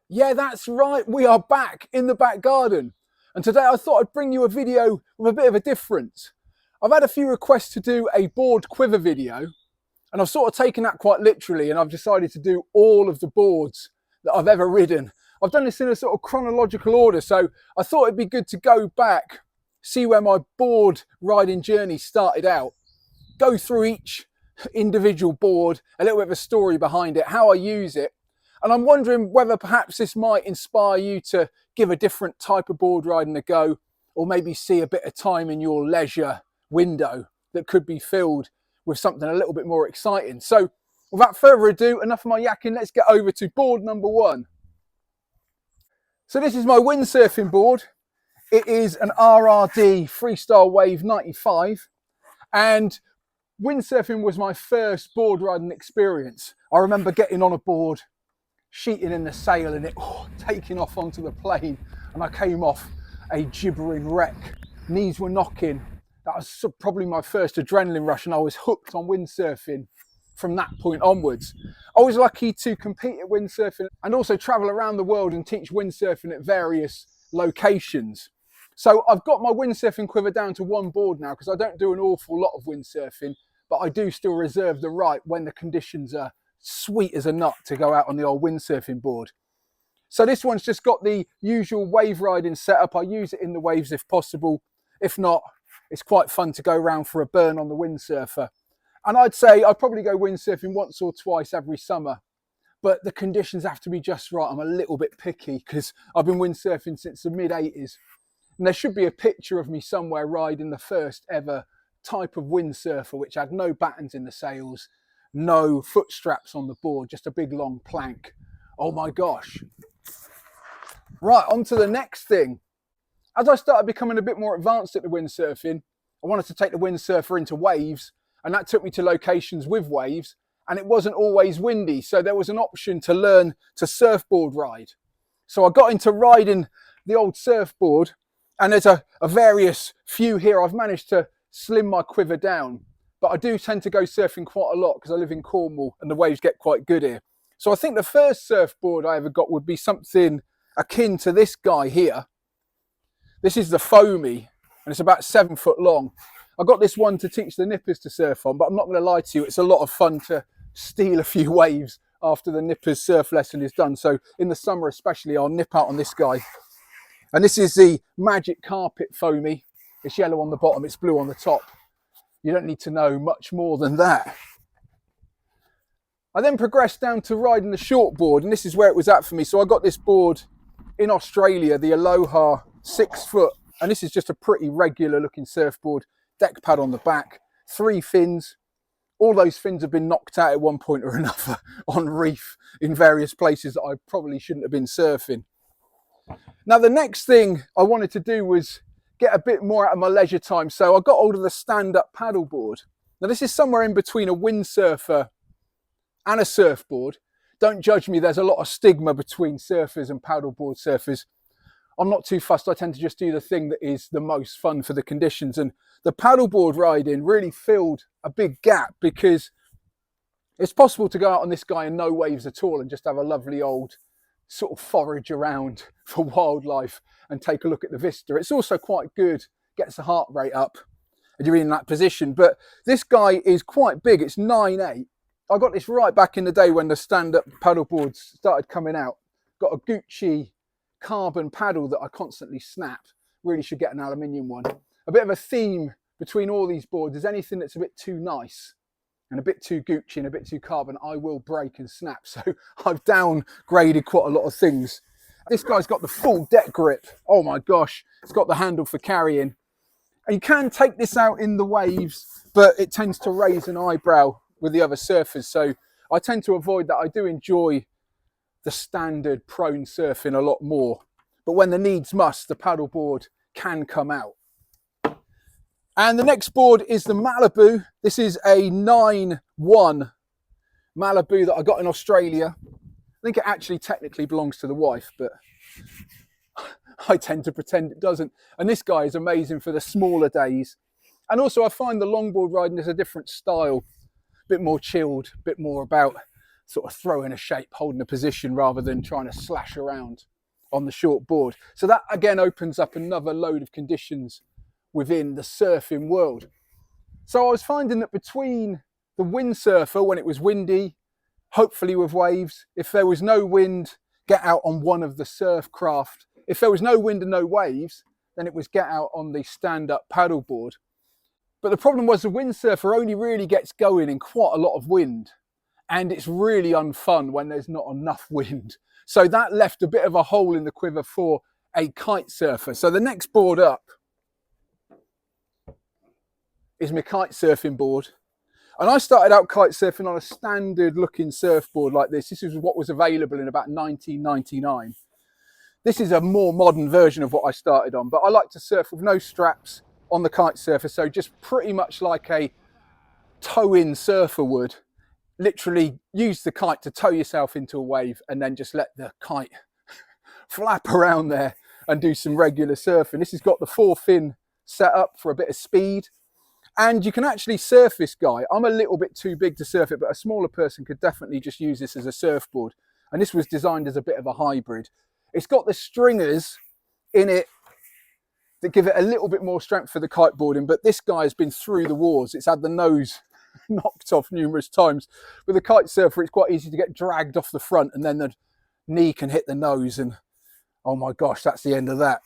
Yeah, that's right. We are back in the back garden. And today I thought I'd bring you a video with a bit of a difference. I've had a few requests to do a board quiver video, and I've sort of taken that quite literally, and I've decided to do all of the boards that I've ever ridden. I've done this in a sort of chronological order, so I thought it'd be good to go back, see where my board riding journey started out, go through each individual board, a little bit of a story behind it, how I use it. And I'm wondering whether perhaps this might inspire you to give a different type of board riding a go, or maybe see a bit of time in your leisure window that could be filled with something a little bit more exciting. So without further ado, enough of my yakking, let's get over to board number one. So this is my windsurfing board. It is an RRD Freestyle Wave 95, and windsurfing was my first board riding experience. I remember getting on a board, sheeting in the sail, and it taking off onto the plane, and I came off a gibbering wreck. Knees were knocking. That was probably my first adrenaline rush, and I was hooked on windsurfing from that point onwards. I was lucky to compete at windsurfing and also travel around the world and teach windsurfing at various locations. So I've got my windsurfing quiver down to one board now, because I don't do an awful lot of windsurfing, but I do still reserve the right when the conditions are sweet as a nut to go out on the old windsurfing board. So this one's just got the usual wave riding setup. I use it in the waves if possible. If not, it's quite fun to go around for a burn on the windsurfer. And I'd say I'd probably go windsurfing once or twice every summer, but the conditions have to be just right. I'm a little bit picky because I've been windsurfing since the mid-80s. And there should be a picture of me somewhere riding the first ever type of windsurfer, which had no battens in the sails, no foot straps on the board, just a big long plank. Oh my gosh. Right, on to the next thing. As I started becoming a bit more advanced at the windsurfing, I wanted to take the windsurfer into waves, and that took me to locations with waves, and it wasn't always windy, so there was an option to learn to surfboard ride. So I got into riding the old surfboard, and there's a various few here. I've managed to slim my quiver down, but I do tend to go surfing quite a lot because I live in Cornwall and the waves get quite good here. So I think the first surfboard I ever got would be something akin to this guy here. This is the Foamy, and it's about 7 foot long. I got this one to teach the nippers to surf on, but I'm not going to lie to you, it's a lot of fun to steal a few waves after the nippers surf lesson is done. So in the summer especially, I'll nip out on this guy. And this is the Magic Carpet Foamy. It's yellow on the bottom, it's blue on the top. You don't need to know much more than that. I then progressed down to riding the short board, and this is where it was at for me. So I got this board in Australia, the Aloha 6 foot, and this is just a pretty regular looking surfboard. Deck pad on the back, 3 fins. All those fins have been knocked out at one point or another on reef in various places that I probably shouldn't have been surfing. Now the next thing I wanted to do was get a bit more out of my leisure time, so I got hold of the stand-up paddleboard. Now this is somewhere in between a windsurfer and a surfboard. Don't judge me, there's a lot of stigma between surfers and paddleboard surfers. I'm not too fussed, I tend to just do the thing that is the most fun for the conditions, and the paddleboard riding really filled a big gap because it's possible to go out on this guy in no waves at all and just have a lovely old sort of forage around for wildlife and take a look at the vista. It's also quite good, gets the heart rate up and you're in that position. But this guy is quite big, it's 9'8". I got this right back in the day when the stand-up paddleboards started coming out. Got a Gucci carbon paddle that I constantly snap. Really should get an aluminium one. A bit of a theme between all these boards is anything that's a bit too nice and a bit too Gucci and a bit too carbon, I will break and snap. So I've downgraded quite a lot of things. This guy's got the full deck grip. Oh my gosh, it's got the handle for carrying. And you can take this out in the waves, but it tends to raise an eyebrow with the other surfers. So I tend to avoid that. I do enjoy the standard prone surfing a lot more. But when the needs must, the paddleboard can come out. And the next board is the Malibu. This is a 9'1" Malibu that I got in Australia. I think it actually technically belongs to the wife, but I tend to pretend it doesn't. And this guy is amazing for the smaller days. And also I find the longboard riding is a different style, a bit more chilled, a bit more about sort of throwing a shape, holding a position rather than trying to slash around on the short board. So that again opens up another load of conditions within the surfing world. So I was finding that between the windsurfer when it was windy, hopefully with waves, if there was no wind, get out on one of the surf craft. If there was no wind and no waves, then it was get out on the stand-up paddleboard. But the problem was the windsurfer only really gets going in quite a lot of wind, and it's really unfun when there's not enough wind. So that left a bit of a hole in the quiver for a kite surfer. So the next board up is my kite surfing board. And I started out kite surfing on a standard looking surfboard like this. This is what was available in about 1999. This is a more modern version of what I started on, but I like to surf with no straps on the kite surfer. So just pretty much like a tow-in surfer would. Literally use the kite to tow yourself into a wave and then just let the kite flap around there and do some regular surfing. This has got the 4-fin setup for a bit of speed. And you can actually surf this guy. I'm a little bit too big to surf it, but a smaller person could definitely just use this as a surfboard. And this was designed as a bit of a hybrid. It's got the stringers in it that give it a little bit more strength for the kiteboarding, but this guy has been through the wars. It's had the nose knocked off numerous times. With a kite surfer, it's quite easy to get dragged off the front and then the knee can hit the nose and oh my gosh, that's the end of that.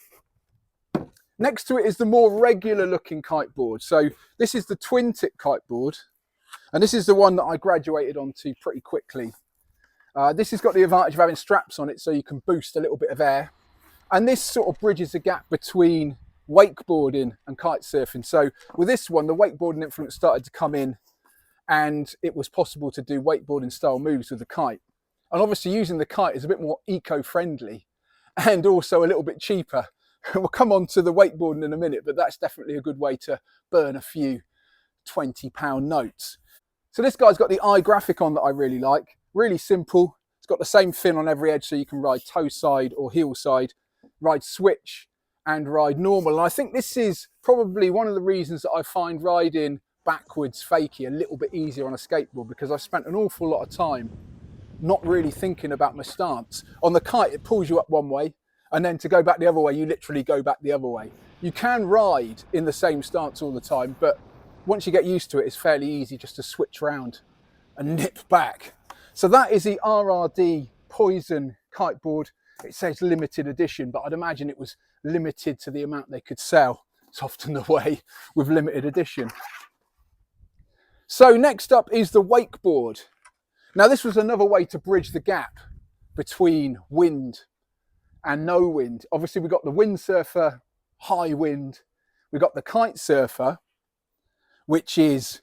Next to it is the more regular looking kiteboard. So this is the twin tip kiteboard, and this is the one that I graduated onto pretty quickly. This has got the advantage of having straps on it so you can boost a little bit of air. And this sort of bridges the gap between wakeboarding and kite surfing. So with this one, the wakeboarding influence started to come in and it was possible to do wakeboarding style moves with the kite. And obviously using the kite is a bit more eco-friendly and also a little bit cheaper. We'll come on to the wakeboarding in a minute, but that's definitely a good way to burn a few £20 notes. So this guy's got the eye graphic on that I really like. Really simple. It's got the same fin on every edge, so you can ride toe side or heel side, ride switch and ride normal. And I think this is probably one of the reasons that I find riding backwards fakie a little bit easier on a skateboard, because I've spent an awful lot of time not really thinking about my stance. On the kite, it pulls you up one way, and then to go back the other way, you literally go back the other way. You can ride in the same stance all the time, but once you get used to it, it's fairly easy just to switch around and nip back. So that is the RRD Poison kiteboard. It says limited edition, but I'd imagine it was limited to the amount they could sell. It's often the way with limited edition. So next up is the wakeboard. Now this was another way to bridge the gap between wind and no wind. Obviously we've got the windsurfer, high wind. We've got the kite surfer, which is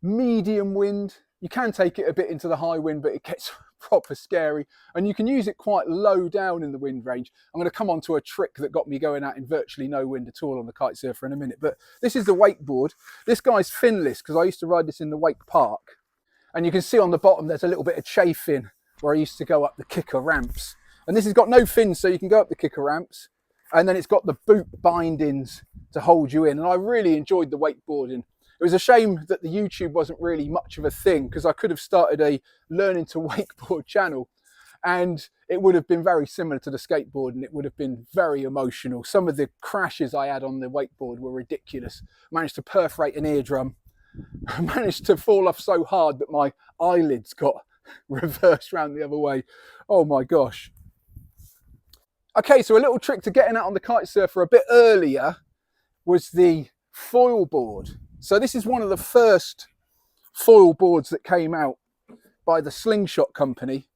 medium wind. You can take it a bit into the high wind, but it gets proper scary. And you can use it quite low down in the wind range. I'm going to come on to a trick that got me going out in virtually no wind at all on the kite surfer in a minute. But this is the wakeboard. This guy's finless because I used to ride this in the wake park. And you can see on the bottom there's a little bit of chafing where I used to go up the kicker ramps. And this has got no fins, so you can go up the kicker ramps. And then it's got the boot bindings to hold you in. And I really enjoyed the wakeboarding. It was a shame that the YouTube wasn't really much of a thing, because I could have started a learning to wakeboard channel and it would have been very similar to the skateboard and it would have been very emotional. Some of the crashes I had on the wakeboard were ridiculous. I managed to perforate an eardrum. I managed to fall off so hard that my eyelids got reversed round the other way. Oh my gosh. Okay, so a little trick to getting out on the kite surfer a bit earlier was the foil board. So this is one of the first foil boards that came out by the Slingshot company.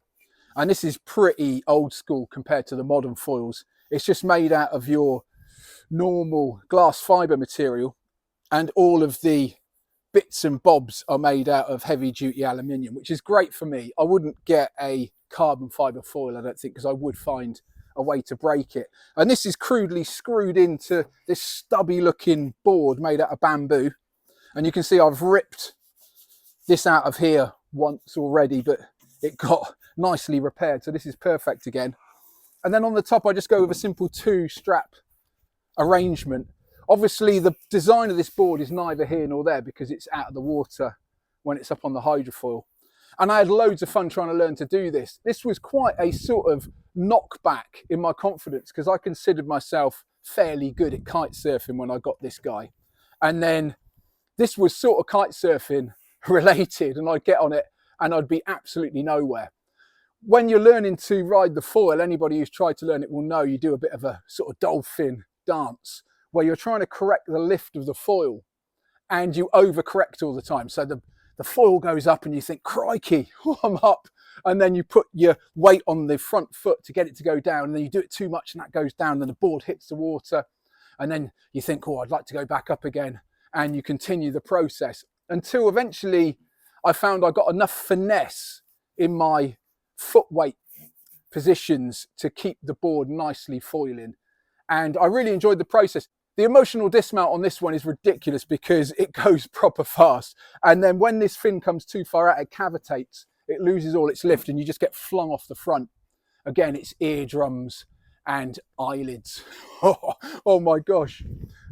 And this is pretty old school compared to the modern foils. It's just made out of your normal glass fibre material, and all of the bits and bobs are made out of heavy duty aluminium, which is great for me. I wouldn't get a carbon fibre foil, I don't think, because I would find a way to break it. And this is crudely screwed into this stubby looking board made out of bamboo. And you can see I've ripped this out of here once already, but it got nicely repaired. So this is perfect again. And then on the top, I just go with a simple 2-strap arrangement. Obviously, the design of this board is neither here nor there because it's out of the water when it's up on the hydrofoil. And I had loads of fun trying to learn to do this. This was quite a sort of knockback in my confidence because I considered myself fairly good at kite surfing when I got this guy. And then this was sort of kite surfing related, and I'd get on it and I'd be absolutely nowhere. When you're learning to ride the foil, anybody who's tried to learn it will know you do a bit of a sort of dolphin dance where you're trying to correct the lift of the foil and you overcorrect all the time. So the foil goes up and you think, crikey, I'm up. And then you put your weight on the front foot to get it to go down. And then you do it too much and that goes down and the board hits the water. And then you think, oh, I'd like to go back up again. And you continue the process until eventually I found I got enough finesse in my foot weight positions to keep the board nicely foiling. And I really enjoyed the process. The emotional dismount on this one is ridiculous because it goes proper fast. And then when this fin comes too far out, it cavitates, it loses all its lift and you just get flung off the front. Again, it's eardrums and eyelids. Oh my gosh.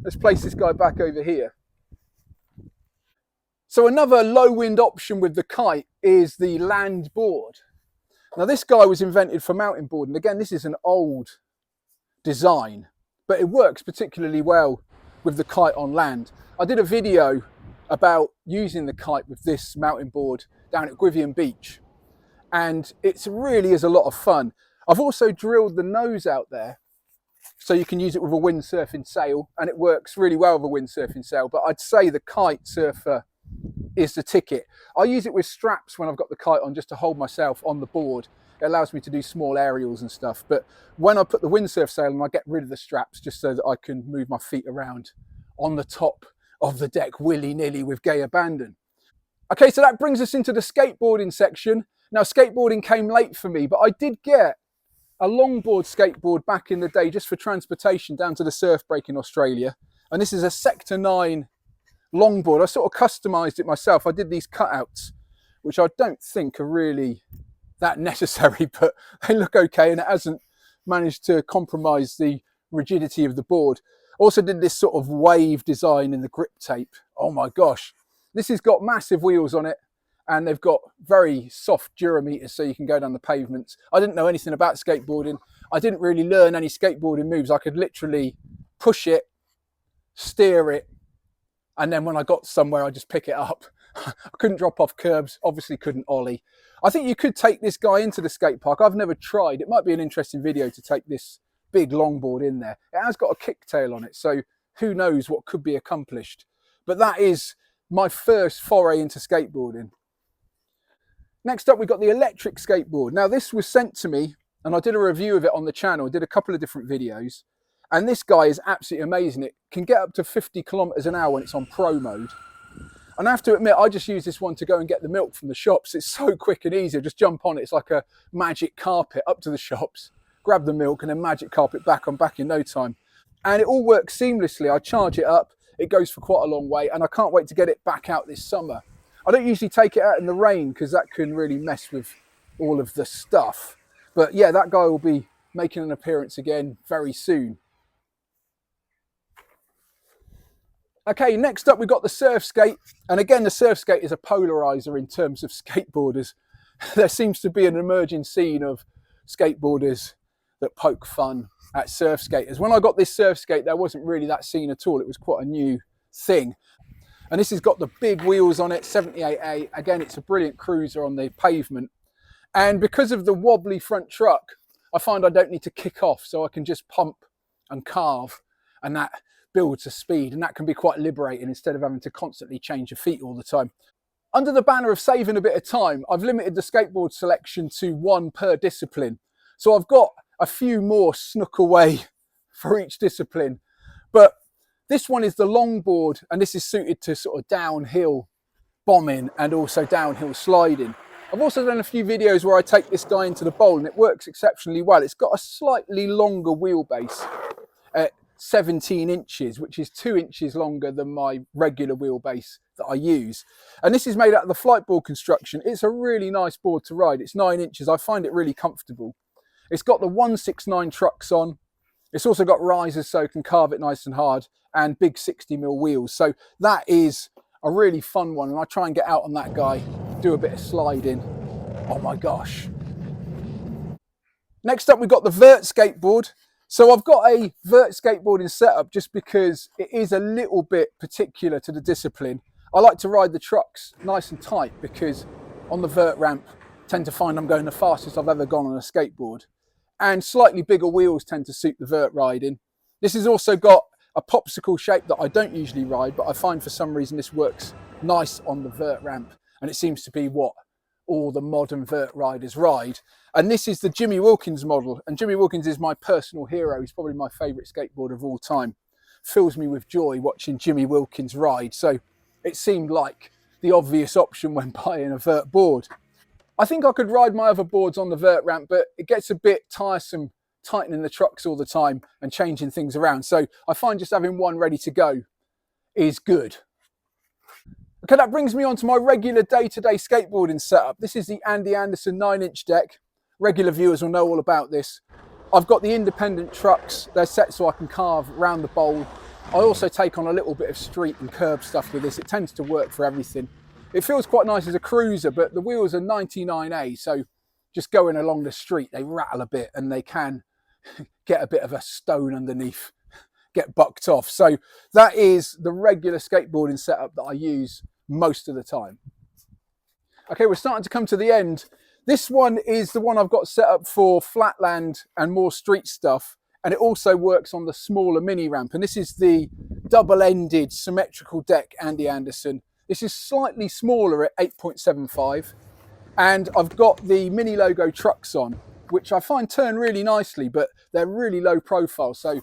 Let's place this guy back over here. So another low wind option with the kite is the land board. Now this guy was invented for mountain boarding. Again, this is an old design, but it works particularly well with the kite on land. I did a video about using the kite with this mountain board down at Quiver Beach, and it really is a lot of fun. I've also drilled the nose out there so you can use it with a windsurfing sail, and it works really well with a windsurfing sail, but I'd say the kite surfer is the ticket. I use it with straps when I've got the kite on just to hold myself on the board. It allows me to do small aerials and stuff, but when I put the windsurf sail on, I get rid of the straps just so that I can move my feet around on the top of the deck willy-nilly with gay abandon. Okay, so that brings us into the skateboarding section. Now, skateboarding came late for me, but I did get a longboard skateboard back in the day just for transportation down to the surf break in Australia. And this is a Sector 9 longboard. I sort of customized it myself. I did these cutouts, which I don't think are really that necessary, but they look okay, and it hasn't managed to compromise the rigidity of the board. Also did this sort of wave design in the grip tape. Oh my gosh, this has got massive wheels on it, and they've got very soft durometers so you can go down the pavements. I didn't know anything about skateboarding. I didn't really learn any skateboarding moves. I could literally push it, steer it, and then when I got somewhere, I just pick it up. I couldn't drop off curbs, obviously couldn't ollie. I think you could take this guy into the skate park. I've never tried. It might be an interesting video to take this big longboard in there. It has got a kicktail on it, so who knows what could be accomplished. But that is my first foray into skateboarding. Next up, we've got the electric skateboard. Now, this was sent to me, and I did a review of it on the channel. I did a couple of different videos. And this guy is absolutely amazing. It can get up to 50 kilometers an hour when it's on pro mode. And I have to admit, I just use this one to go and get the milk from the shops. It's so quick and easy. I just jump on it. It's like a magic carpet up to the shops, grab the milk, and then magic carpet back. I'm back in no time. And it all works seamlessly. I charge it up. It goes for quite a long way, and I can't wait to get it back out this summer. I don't usually take it out in the rain because that can really mess with all of the stuff. But yeah, that guy will be making an appearance again very soon. Okay, next up we've got the surf skate. And again, the surf skate is a polarizer in terms of skateboarders. There seems to be an emerging scene of skateboarders that poke fun at surf skaters. When I got this surf skate, there wasn't really that scene at all. It was quite a new thing. And this has got the big wheels on it, 78A. Again, it's a brilliant cruiser on the pavement. And because of the wobbly front truck, I find I don't need to kick off, so I can just pump and carve, and that builds a speed, and that can be quite liberating instead of having to constantly change your feet all the time. Under the banner of saving a bit of time, I've limited the skateboard selection to one per discipline. So I've got a few more snuck away for each discipline. But this one is the longboard, and this is suited to sort of downhill bombing and also downhill sliding. I've also done a few videos where I take this guy into the bowl, and it works exceptionally well. It's got a slightly longer wheelbase at 17 inches, which is 2 inches longer than my regular wheelbase that I use. And this is made out of the flight board construction. It's a really nice board to ride. It's 9 inches. I find it really comfortable. It's got the 169 trucks on. It's also got risers so you can carve it nice and hard, and big 60mm wheels. So that is a really fun one, and I try and get out on that guy, do a bit of sliding, Oh my gosh. Next up, we've got the vert skateboard. So I've got a vert skateboarding setup just because it is a little bit particular to the discipline. I like to ride the trucks nice and tight because on the vert ramp, I tend to find I'm going the fastest I've ever gone on a skateboard. And slightly bigger wheels tend to suit the vert riding. This has also got a popsicle shape that I don't usually ride, but I find for some reason this works nice on the vert ramp. And it seems to be what all the modern vert riders ride. And this is the Jimmy Wilkins model. And Jimmy Wilkins is my personal hero. He's probably my favourite skateboarder of all time. Fills me with joy watching Jimmy Wilkins ride. So it seemed like the obvious option when buying a vert board. I think I could ride my other boards on the vert ramp, but it gets a bit tiresome tightening the trucks all the time and changing things around. So I find just having one ready to go is good. Okay, that brings me on to my regular day-to-day skateboarding setup. This is the Andy Anderson 9-inch deck. Regular viewers will know all about this. I've got the independent trucks. They're set so I can carve around the bowl. I also take on a little bit of street and curb stuff with this. It tends to work for everything. It feels quite nice as a cruiser, but the wheels are 99A, so just going along the street, they rattle a bit and they can get a bit of a stone underneath, get bucked off. So that is the regular skateboarding setup that I use most of the time. Okay, we're starting to come to the end. This one is the one I've got set up for flatland and more street stuff. And it also works on the smaller mini ramp. And this is the double-ended symmetrical deck Andy Anderson. This is slightly smaller at 8.75. And I've got the mini logo trucks on, which I find turn really nicely, but they're really low profile. So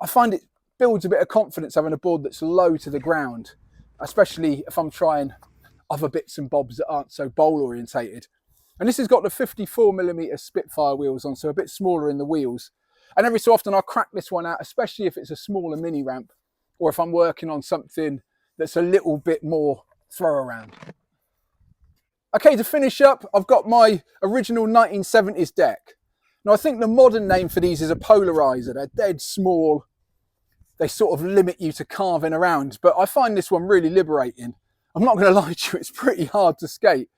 I find it builds a bit of confidence having a board that's low to the ground, especially if I'm trying other bits and bobs that aren't so bowl orientated. And this has got the 54mm Spitfire wheels on, so a bit smaller in the wheels. And every so often I'll crack this one out, especially if it's a smaller mini ramp or if I'm working on something that's a little bit more throw around. Okay, to finish up, I've got my original 1970s deck. Now I think the modern name for these is a polarizer. They're dead small. They sort of limit you to carving around, but I find this one really liberating. I'm not going to lie to you, it's pretty hard to skate.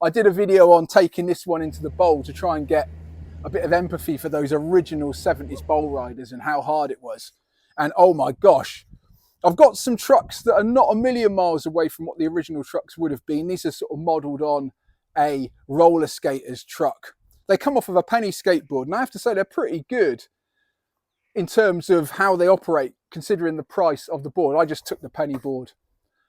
I did a video on taking this one into the bowl to try and get a bit of empathy for those original 70s bowl riders and how hard it was. And oh my gosh, I've got some trucks that are not a million miles away from what the original trucks would have been. These are sort of modelled on a roller skater's truck. They come off of a penny skateboard, and I have to say they're pretty good in terms of how they operate, considering the price of the board. I just took the penny board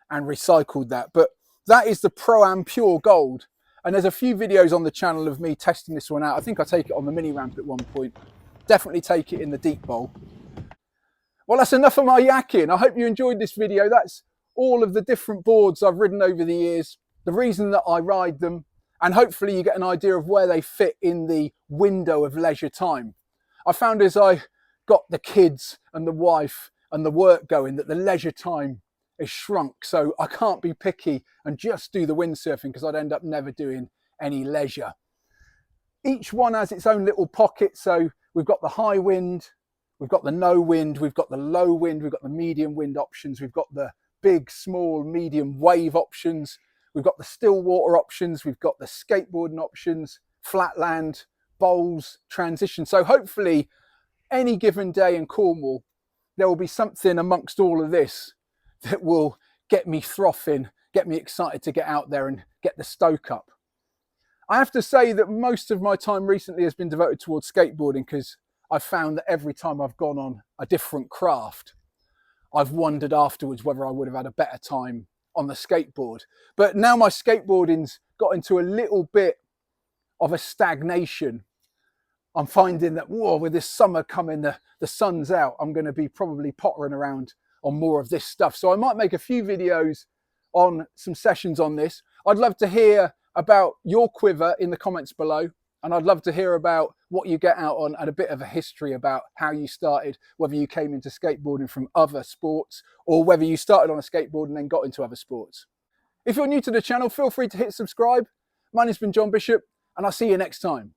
and recycled that. But that is the Pro-Am Pure Gold. And there's a few videos on the channel of me testing this one out. I think I take it on the mini ramp at one point. Definitely take it in the deep bowl. Well, that's enough of my yakking. I hope you enjoyed this video. That's all of the different boards I've ridden over the years, the reason that I ride them, and hopefully you get an idea of where they fit in the window of leisure time. I found as I got the kids and the wife and the work going that the leisure time is shrunk. So I can't be picky and just do the windsurfing because I'd end up never doing any leisure. Each one has its own little pocket. So we've got the high wind, we've got the no wind, we've got the low wind, we've got the medium wind options, we've got the big, small, medium wave options, we've got the still water options, we've got the skateboarding options, flatland, bowls, transition. So hopefully any given day in Cornwall, there will be something amongst all of this that will get me frothing, get me excited to get out there and get the stoke up. I have to say that most of my time recently has been devoted towards skateboarding because I've found that every time I've gone on a different craft, I've wondered afterwards whether I would have had a better time on the skateboard. But now my skateboarding's got into a little bit of a stagnation. I'm finding that, whoa, with this summer coming, the sun's out, I'm going to be probably pottering around on more of this stuff. So I might make a few videos on some sessions on this. I'd love to hear about your quiver in the comments below. And I'd love to hear about what you get out on and a bit of a history about how you started, whether you came into skateboarding from other sports or whether you started on a skateboard and then got into other sports. If you're new to the channel, feel free to hit subscribe. My name's been John Bishop and I'll see you next time.